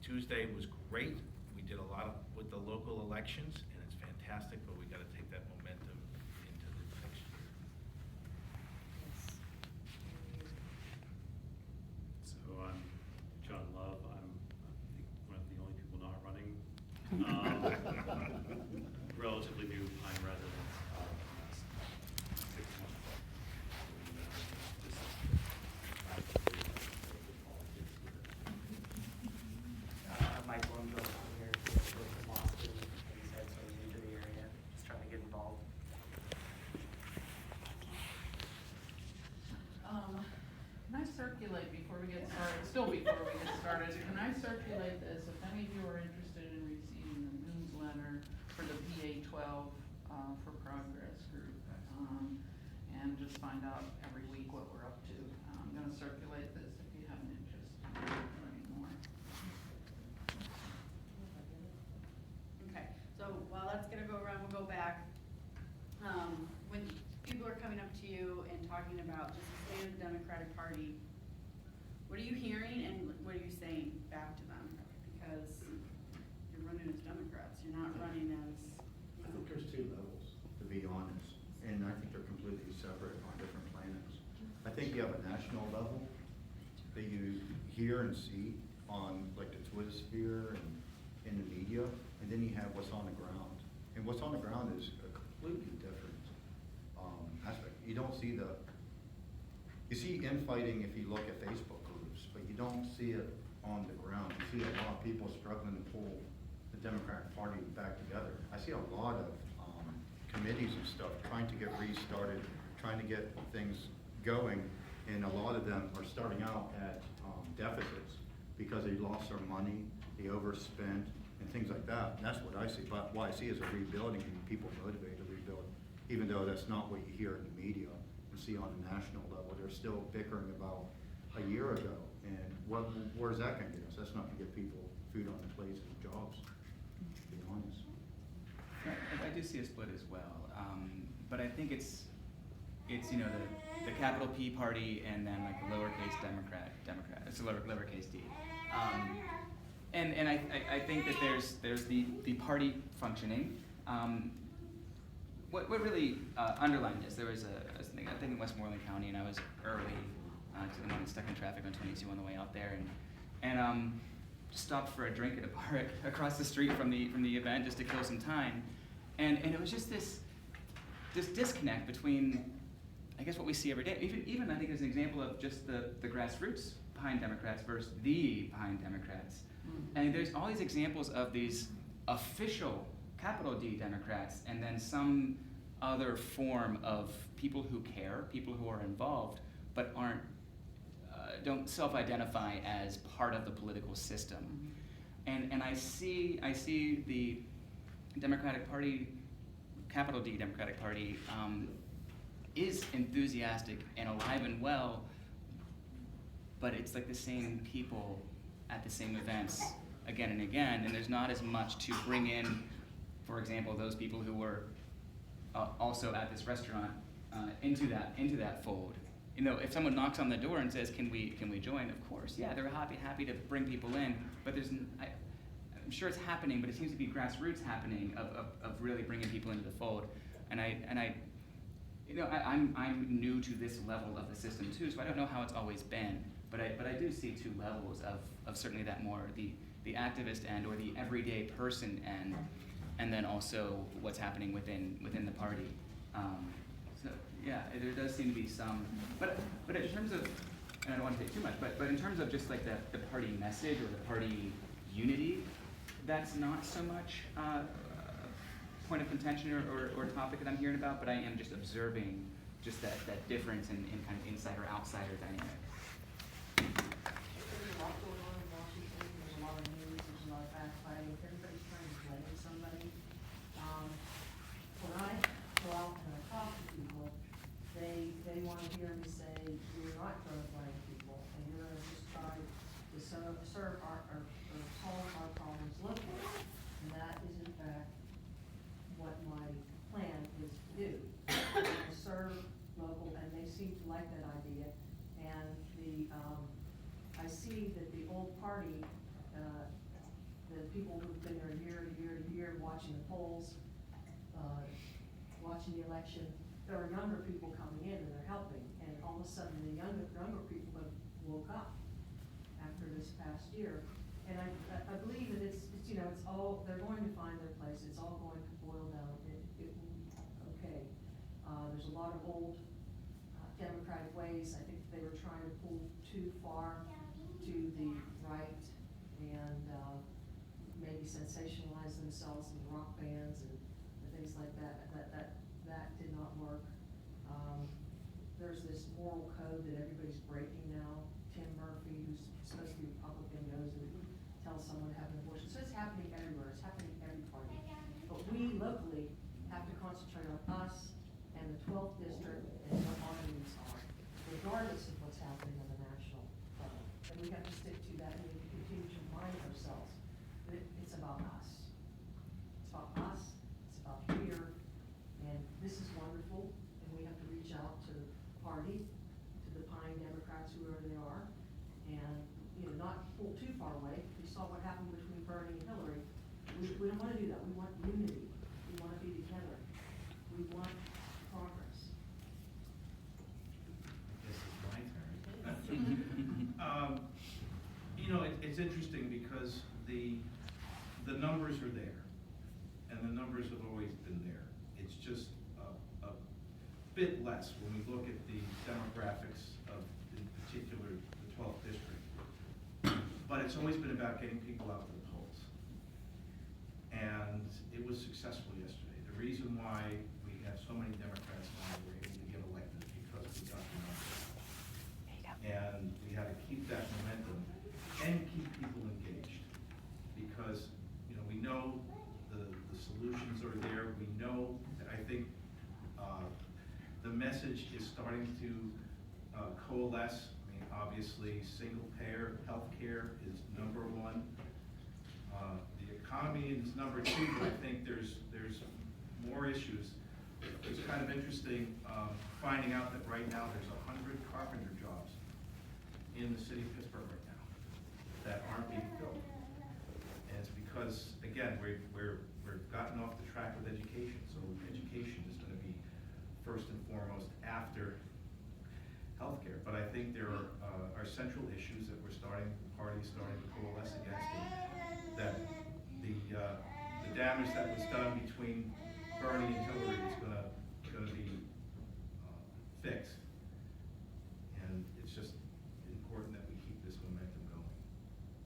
Tuesday was great. We did a lot with the local elections, and it's fantastic, but we gotta take that momentum into the next year. So I'm John Love. I'm, I think, one of the only people not running. Relatively new Pine resident. Last 6 months. And, just actively politics here. Michael, I'm here from Boston, like you said, so I'm new to the area, just trying to get involved. Can I circulate before we get started, still before we get started, can I circulate this, if any of you are interested in receiving the newsletter for the PA 12, for Progress Group, and just find out every week what we're up to. I'm gonna circulate this if you have an interest in learning more. Okay, so while that's gonna go around, we'll go back. When people are coming up to you and talking about just the state of the Democratic Party, what are you hearing and what are you saying back to them? Because you're running as Democrats, you're not running as. I think there's two levels, to be honest, and I think they're completely separate on different planets. I think you have a national level that you hear and see on like the Twitter sphere and in the media, and then you have what's on the ground. And what's on the ground is a completely different aspect. You don't see you see infighting if you look at Facebook groups, but you don't see it on the ground. You see a lot of people struggling to pull the Democratic Party back together. I see a lot of committees and stuff trying to get restarted, trying to get things going, and a lot of them are starting out at deficits because they lost their money, they overspent, and things like that. And that's what I see. But what I see is a rebuilding and people motivated to rebuild, even though that's not what you hear in the media and see on a national level. They're still bickering about a year ago, and where's that going to get us? That's not going to get people food on their plates and jobs, to be honest. I do see a split as well, but I think it's the capital P party and then like the lowercase Democrat. It's a lowercase D, and I think that there's the party functioning. What really underlined this? There was I think in Westmoreland County, and I was early to the one stuck in traffic on 22 on the way out there, and stopped for a drink at a bar across the street from the event just to kill some time, and it was just this disconnect between, I guess, what we see every day. Even I think as an example of just the grassroots behind Democrats versus the behind Democrats, and there's all these examples of these official capital D Democrats, and then some other form of people who care, people who are involved, but don't self-identify as part of the political system. And I see the Democratic Party, capital D Democratic Party, is enthusiastic and alive and well, but it's like the same people at the same events again and again, and there's not as much to bring in, for example, those people who were also at this restaurant into that fold. You know, if someone knocks on the door and says, "Can we join?" Of course, yeah, they're happy to bring people in. But I'm sure it's happening, but it seems to be grassroots happening of really bringing people into the fold. And I'm new to this level of the system too, so I don't know how it's always been. But I do see two levels of certainly that more the activist end or the everyday person end, and then also what's happening within the party. So yeah, there does seem to be some, but in terms of, and I don't want to say too much, but in terms of just like the party message or the party unity, that's not so much a point of contention or topic that I'm hearing about, but I am just observing just that difference in kind of insider outsider dynamic. There's a lot going on in Washington. There's a lot of news. There's a lot of backfighting. Everybody's trying to blame somebody. When I go out and I talk to people, they want to hear me say, "You're not going to blame people, and you're going to just try to serve or solve our problems locally." And that is in fact what my plan is to do. I serve local, and they seem to like that idea. And people who've been there year to year to year, watching the polls, watching the election. There are younger people coming in and they're helping, and all of a sudden the younger people have woke up after this past year. And I believe that it's, you know, it's all, they're going to find their place, it's all going to boil down, it will be okay. There's a lot of old democratic ways, I think they were trying to pull too far to the right and maybe sensationalize themselves in rock bands and things like that. That did not work. There's this moral code that everybody's breaking now. Tim Murphy, who's supposed to be Republican, goes and tells someone to have an abortion. So it's happening everywhere, it's happening in every party. But we locally have to concentrate on us and the 12th district and what our needs are, regardless of what's happening on the national level. And we have to stick to that, and we have to continue to remind ourselves that it's about us. It's about us, it's about here, and this is wonderful, and we have to reach out to the party, to the Pine Democrats, whoever they are, and, you know, not pull too far away. We saw what happened between Bernie and Hillary. We don't wanna do that, we want unity, we wanna be together, we want progress. This is my turn. You know, it's interesting because the numbers are there, and the numbers have always been there. It's just a bit less when we look at the demographics of, in particular, the 12th district. But it's always been about getting people out to the polls. And it was successful yesterday. The reason why we have so many Democrats now who were able to get elected is because we got the numbers. And we had to keep that momentum and keep people engaged. Because, you know, we know the solutions are there. We know that I think the message is starting to coalesce. I mean, obviously, single payer healthcare is number one. The economy is number two, but I think there's more issues. It's kind of interesting finding out that right now there's 100 carpenter jobs in the city of Pittsburgh right now that aren't being filled. And it's because, again, we've gotten off the track with education. So education is going to be first and foremost after healthcare. But I think there are central issues that parties starting to coalesce against it. That the damage that was done between Bernie and Hillary is going to be fixed. And it's just important that we keep this momentum going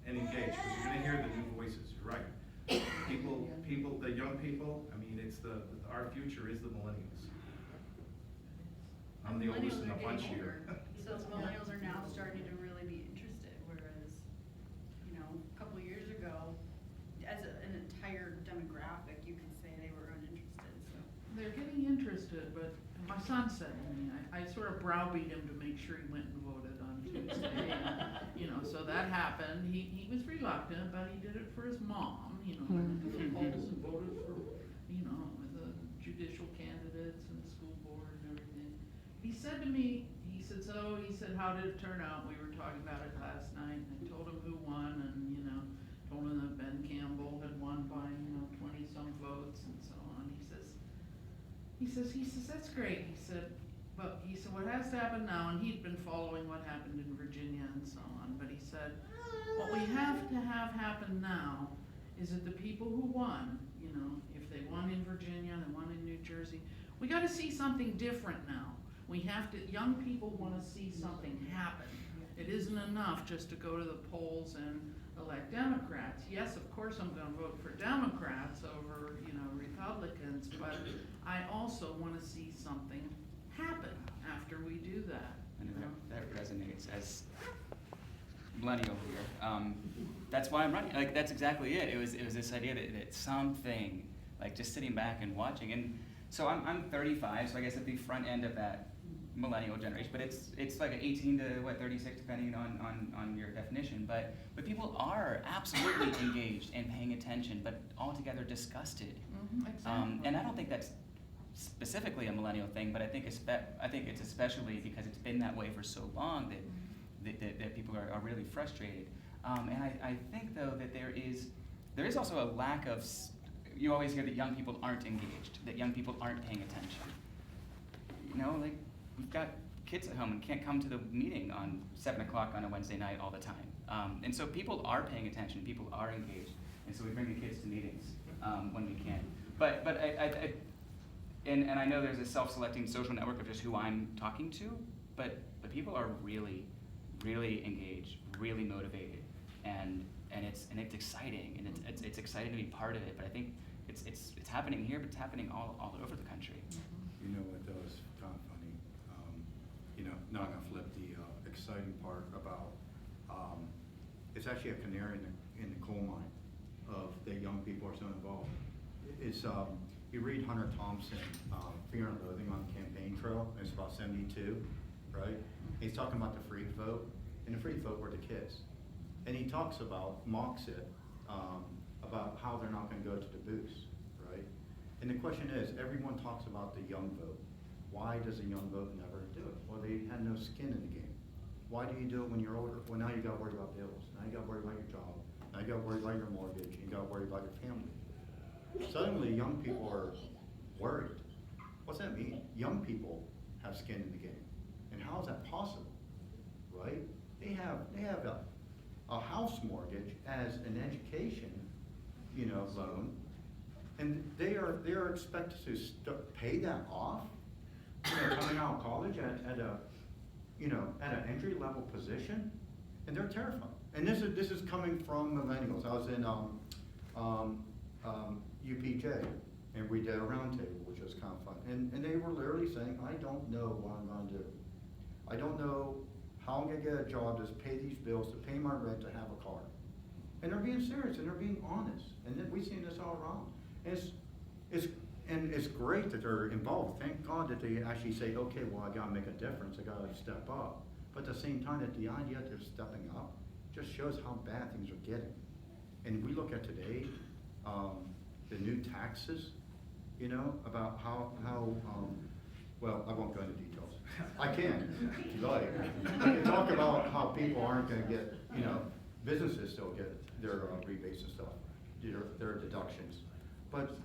and engage, because you're going to hear the new voices. You're right. People, the young people. I mean, it's our future is the millennials. I'm the oldest in the bunch here. So the millennials are now starting to really be interested, whereas, you know, a couple of years ago, as an entire demographic, you could say they were uninterested, so. They're getting interested, but my son said to me, I sort of browbeat him to make sure he went and voted on Tuesday. And, you know, so that happened. He was reluctant, but he did it for his mom, you know, went into the polls and voted for, you know, the judicial candidates and the school board and everything. He said to me, he said, how did it turn out? We were talking about it last night, and I told him who won, and, you know, told him that Ben Campbell had won by, you know, 20-some votes and so on. He says, that's great. He said, what has to happen now, and he'd been following what happened in Virginia and so on, but he said, what we have to have happen now is that the people who won, you know, if they won in Virginia, they won in New Jersey, we gotta see something different now. We have to, young people wanna see something happen. It isn't enough just to go to the polls and elect Democrats. Yes, of course I'm gonna vote for Democrats over, you know, Republicans, but I also wanna see something happen after we do that. I know that resonates as millennial here. That's why I'm running. Like, that's exactly it. It was this idea that something, like just sitting back and watching. And so I'm 35, so I guess at the front end of that millennial generation. But it's like an 18 to 36, depending on your definition. But people are absolutely engaged and paying attention, but altogether disgusted. Mm-hmm, exactly. And I don't think that's specifically a millennial thing, but I think it's especially because it's been that way for so long that people are really frustrated. And I think though that there is there is also a lack of, you always hear that young people aren't engaged, that young people aren't paying attention. You know, like, we've got kids at home and can't come to the meeting on 7 o'clock on a Wednesday night all the time. And so people are paying attention, people are engaged, and so we bring the kids to meetings when we can. But and I know there's a self-selecting social network of just who I'm talking to, but people are really, really engaged, really motivated, and it's exciting, and it's exciting to be part of it. But I think it's happening here, but it's happening all over the country. You know what though is kind of funny? You know, not gonna flip the exciting part about, it's actually a canary in the coal mine of that young people are so involved. It's, you read Hunter Thompson, Fear and Loathing on the Campaign Trail, and it's about 72, right? He's talking about the freed vote, and the freed vote were the kids. And he talks about, mocks it, about how they're not gonna go to the booths, right? And the question is, everyone talks about the young vote. Why does the young vote never do it? Well, they had no skin in the game. Why do you do it when you're older? Well, now you gotta worry about bills. Now you gotta worry about your job. Now you gotta worry about your mortgage. You gotta worry about your family. Suddenly, young people are worried. What's that mean? Young people have skin in the game. And how is that possible, right? They have a house mortgage as an education, you know, loan, and they are expected to pay that off, you know, coming out of college at an entry level position, and they're terrified. And this is coming from millennials. I was in UPJ, and we did a roundtable, which was kind of fun. And they were literally saying, I don't know what I'm gonna do. I don't know how I'm gonna get a job to pay these bills, to pay my rent, to have a car. And they're being serious, and they're being honest. And then we've seen this all around. And it's great that they're involved. Thank God that they actually say, okay, well, I gotta make a difference, I gotta step up. But at the same time, that the idea that they're stepping up just shows how bad things are getting. And we look at today, the new taxes, you know, about how well, I won't go into details. I can, if you like. I can talk about how people aren't gonna get, you know, businesses still get their rebates and stuff, their deductions. But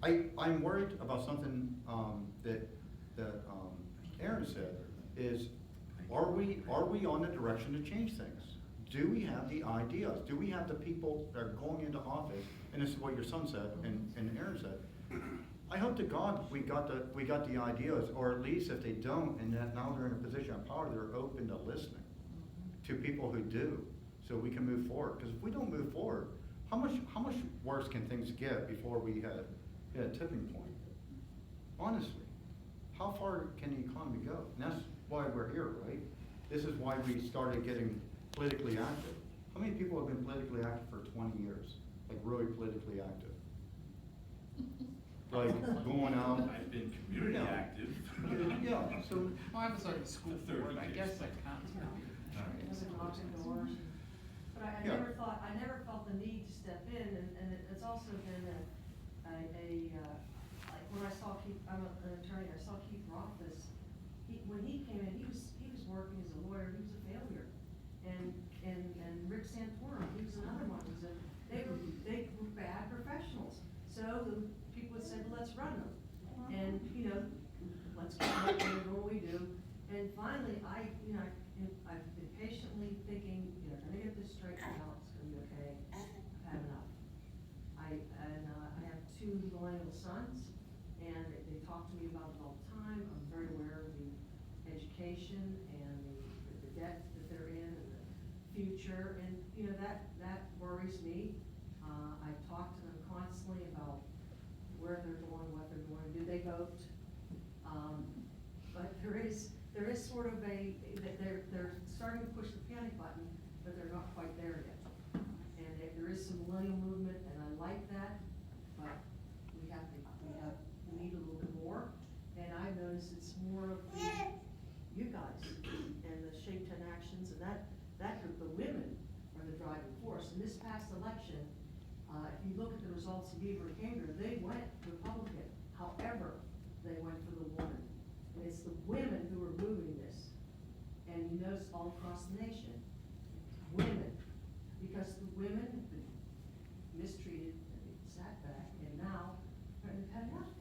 I'm worried about something that Aaron said, is are we on the direction to change things? Do we have the ideas? Do we have the people that are going into office? And this is what your son said and Aaron said. I hope to God we got the ideas, or at least if they don't, and that now they're in a position of power, they're open to listening to people who do, so we can move forward. Because if we don't move forward, how much worse can things get before we hit a tipping point? Honestly, how far can the economy go? And that's why we're here, right? This is why we started getting politically active. How many people have been politically active for 20 years? Like really politically active? Like going out? I've been community Yeah. active. Yeah, so, Well, I was like a school 30 board, I years. guess that counts. Doesn't knock on doors. But I Yeah. never felt the need to step in, and it's also been like when I saw Keith, I'm an attorney, I saw Keith Rothfuss, when he came in, he was working as a lawyer, he was a failure. And Rick Santorum, he was another one, they were bad professionals. So the people would say, well, let's run them. And, you know, let's go, what do we do? And finally, I've been patiently thinking, you're gonna get this straightened out, it's gonna be okay, I've had enough. I have 2 millennial sons, and they talk to me about it all the time. I'm very aware of the education and the debt that they're in and the future, and, you know, that worries me. I talk to them constantly about where they're going, what they're going to do. They vote, but there is sort of they're starting to push the panic button, but they're not quite there yet. And there is some millennial movement, and I like that, but we need a little bit more. And I've noticed it's more of you guys and the Shape 10 actions, and that group, the women are the driving force. In this past election, if you look at the results of Beaver and Cambria, they went Republican. However, they went for the woman. And it's the women who are moving this. And you notice all across the nation, women. because the women have been mistreated, and sat back, and now we've had enough.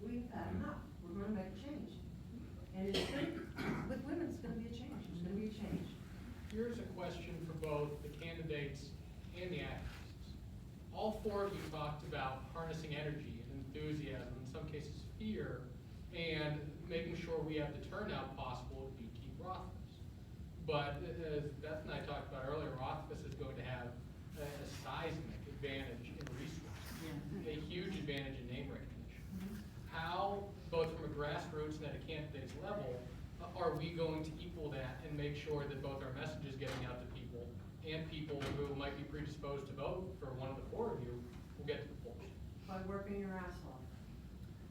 We've had enough, we're gonna make a change. And it's gonna, with women, it's gonna be a change, there's gonna be a change. Here's a question for both the candidates and the activists. All four of you talked about harnessing energy and enthusiasm, in some cases fear, and making sure we have the turnout possible to keep Rothfuss. But as Beth and I talked about earlier, Rothfuss is going to have a seismic advantage in resources, a huge advantage in name recognition. How, both from a grassroots and at a candidate's level, are we going to equal that and make sure that both our message is getting out to people and people who might be predisposed to vote for one of the four of you will get to the polls? By working your ass off.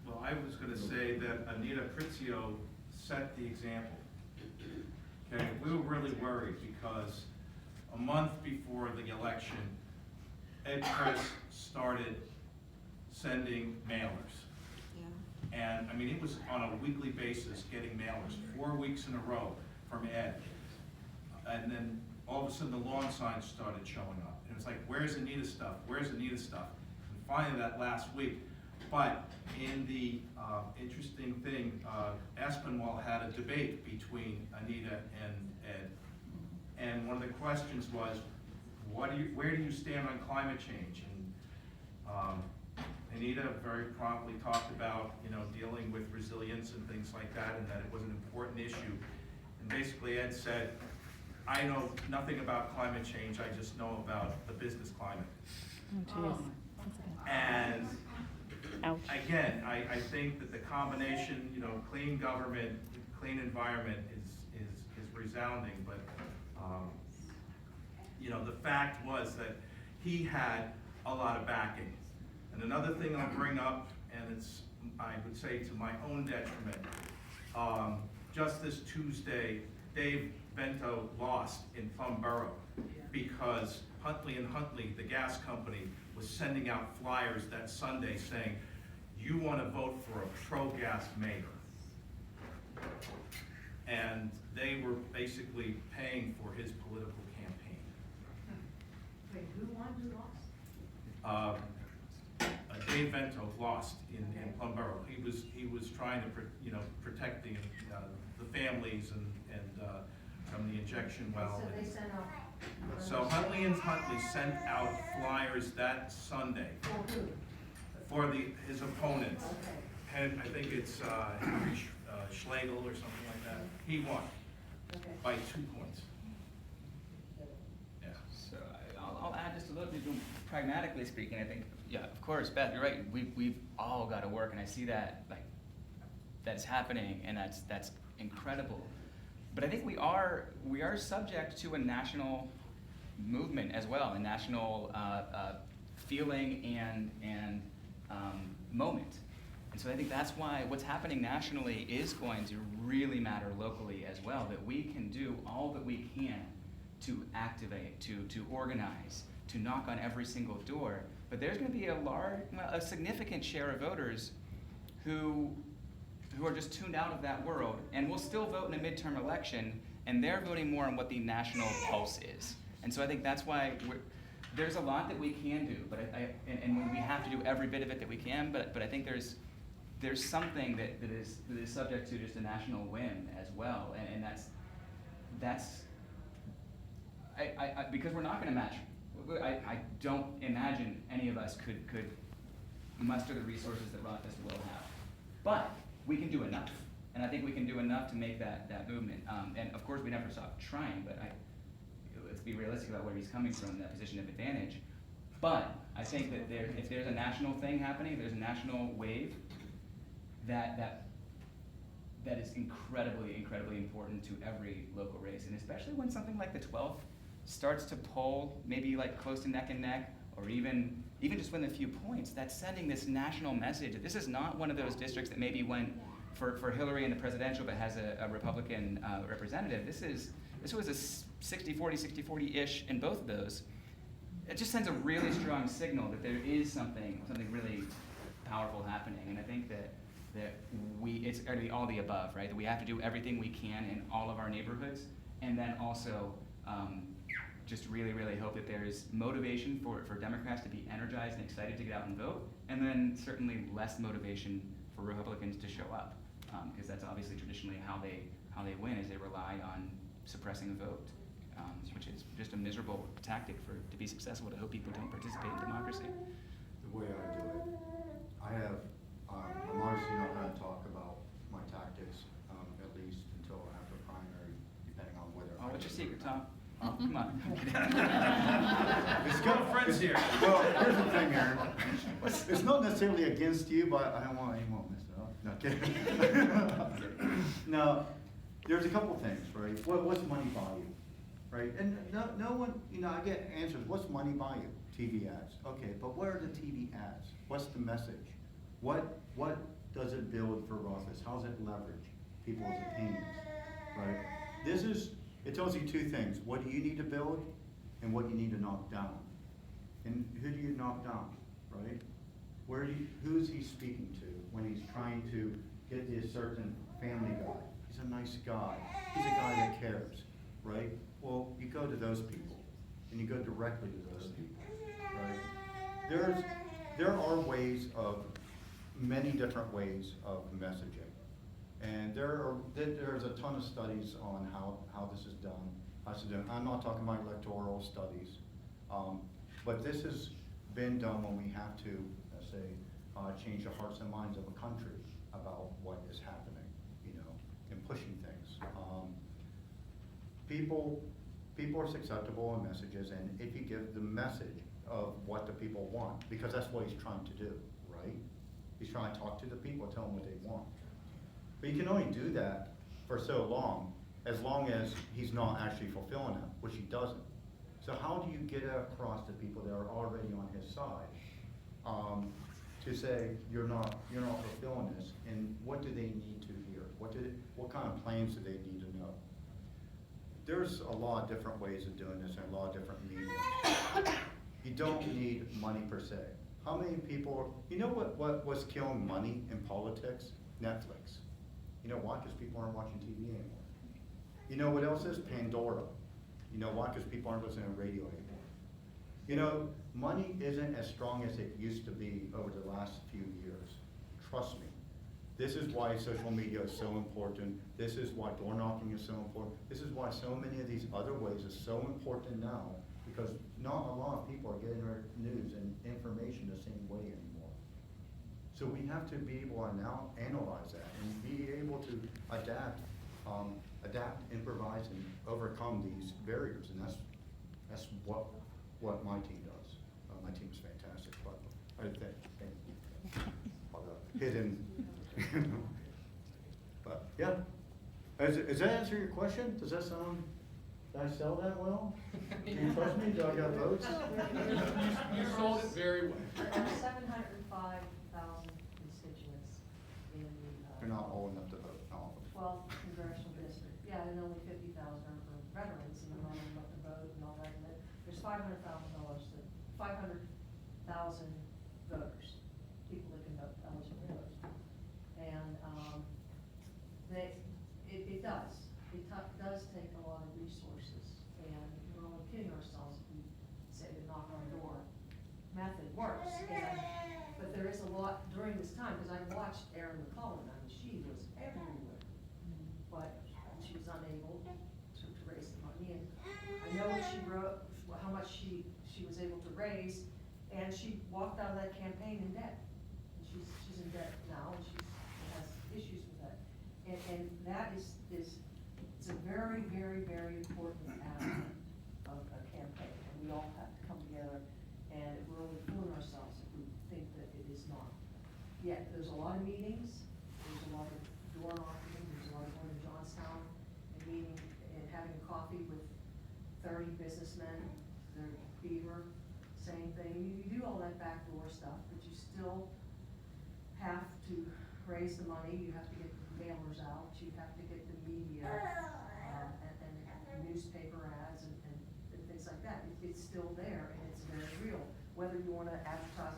Well, I was gonna say that Anita Pritzio set the example. Okay, we were really worried because a month before the election, Ed Chris started sending mailers. And, I mean, it was on a weekly basis getting mailers, 4 weeks in a row from Ed. And then all of a sudden the lawn signs started showing up. And it's like, where's Anita's stuff? Where's Anita's stuff? And finally that last week. But in the interesting thing, Aspinwall had a debate between Anita and Ed. And one of the questions was, where do you stand on climate change? And Anita very promptly talked about, dealing with resilience and things like that, and that it was an important issue. And basically Ed said, I know nothing about climate change, I just know about the business climate. And again, I think that the combination, clean government, clean environment is resounding, but the fact was that he had a lot of backing. And another thing I'll bring up, and it's, I would say to my own detriment, just this Tuesday, Dave Bento lost in Plum Borough because Huntley and Huntley, the gas company, was sending out flyers that Sunday saying, you want to vote for a pro-gas mayor. And they were basically paying for his political campaign. Wait, who won, who lost? Dave Vento lost in Plum Borough. He was trying to protect the families and from the injection well. So they sent out. So Huntley and Huntley sent out flyers that Sunday For who? for his opponent. Okay, And I think it's Henry Schlegel or something like that. He won okay. by 2 points. Yeah. So I'll add just a little bit, pragmatically speaking, I think, yeah, of course, Beth, you're right, we've all got to work, and I see that, that's happening, and that's incredible. But I think we are subject to a national movement as well, a national feeling and moment. And so I think that's why what's happening nationally is going to really matter locally as well, that we can do all that we can to activate, to organize, to knock on every single door. But there's going to be a significant share of voters who are just tuned out of that world and will still vote in a midterm election, and they're voting more on what the national pulse is. And so I think that's why there's a lot that we can do, but and we have to do every bit of it that we can. But I think there's something that is subject to just a national whim as well, and that's because we're not going to match. I don't imagine any of us could muster the resources that Rothfuss will have, but we can do enough, and I think we can do enough to make that movement. And of course, we never stop trying. But let's be realistic about where he's coming from, that position of advantage. But I think that if there's a national thing happening, there's a national wave that is incredibly important to every local race, and especially when something like the 12th starts to poll maybe like close to neck and neck, or even just win a few points. That's sending this national message. This is not one of those districts that maybe went for Hillary in the presidential but has a Republican representative. This was a 60-40, 60-40-ish in both of those. It just sends a really strong signal that there is something really powerful happening, and I think that it's going to be all the above, right? That we have to do everything we can in all of our neighborhoods, and then also just really, really hope that there's motivation for Democrats to be energized and excited to get out and vote, and then certainly less motivation for Republicans to show up, because that's obviously traditionally how they win, is they rely on suppressing a vote, which is just a miserable tactic to be successful, to hope people don't participate in democracy. The way I do it, I have, I'm obviously not gonna talk about my tactics, at least until after primary, depending on whether. Oh, I what's your get it or secret, not. Tom? Come on. I'm kidding. It's Got friends here. Well, here's the thing, Aaron. It's not necessarily against you, but I don't want anyone to mess it up. No, kidding. No, there's a couple things, right? What's money buy you, right? And no one, I get answers. What's money buy you? TV ads. Okay, but what are the TV ads? What's the message? What does it build for office? How does it leverage people's opinions, right? It tells you two things: what do you need to build, and what you need to knock down. And who do you knock down, right? Who's he speaking to when he's trying to get this certain family guy? He's a nice guy. He's a guy that cares, right? Well, you go to those people, and you go directly to those people, right? There are many different ways of messaging. And there's a ton of studies on how this is done. I'm not talking about electoral studies, but this has been done when we have to, change the hearts and minds of a country about what is happening, and pushing things. People are susceptible in messages, and if you give the message of what the people want, because that's what he's trying to do, right? He's trying to talk to the people, tell them what they want. But you can only do that for so long as he's not actually fulfilling them, which he doesn't. So how do you get across to people that are already on his side, to say you're not fulfilling this, and what do they need to hear? What kind of plans do they need to know? There's a lot of different ways of doing this and a lot of different mediums. You don't need money per se. How many people, what was killing money in politics? Netflix. You know why? Because people aren't watching TV anymore. You know what else is? Pandora. You know why? Because people aren't listening to radio anymore. Money isn't as strong as it used to be over the last few years. Trust me. This is why social media is so important. This is why door knocking is so important. This is why so many of these other ways are so important now, because not a lot of people are getting their news and information the same way anymore. So we have to be able to now analyze that and be able to adapt, improvise, and overcome these barriers. And that's what my team does. My team is fantastic, but I think hidden. But yeah, does that answer your question? Does that sound? Did I sell that well? Do you trust me? Do I got votes? You sold it very well. There are 705,000 constituents in They're the not old enough to vote, all of them. 12th congressional district. Yeah, and only 50,000 are for veterans, and they're not old enough to vote and all that. And there's $500,000 voters, people that can vote, eligible voters. And it does take a lot of resources, and we're only kidding ourselves if we say the knock on door method works. But there is a lot during this time, because I watched Erin McCullen, she was everywhere, but she was unable to raise the money. And I know what she wrote, how much she was able to raise, and she walked out of that campaign in debt. And she's in debt now, and she has issues with that. And that is it's a very, very, very important aspect of a campaign. And we all have to come together, and we're only fooling ourselves if we think that it is not. Yeah, there's a lot of meetings, there's a lot of door knocking, there's a lot of going to Johnstown and meeting and having a coffee with 30 businessmen, their Beaver, same thing. You do all that backdoor stuff, but you still have to raise the money, you have to get the mailers out, you have to get the media, and newspaper ads and things like that. It's still there, and it's very real. Whether you wanna advertise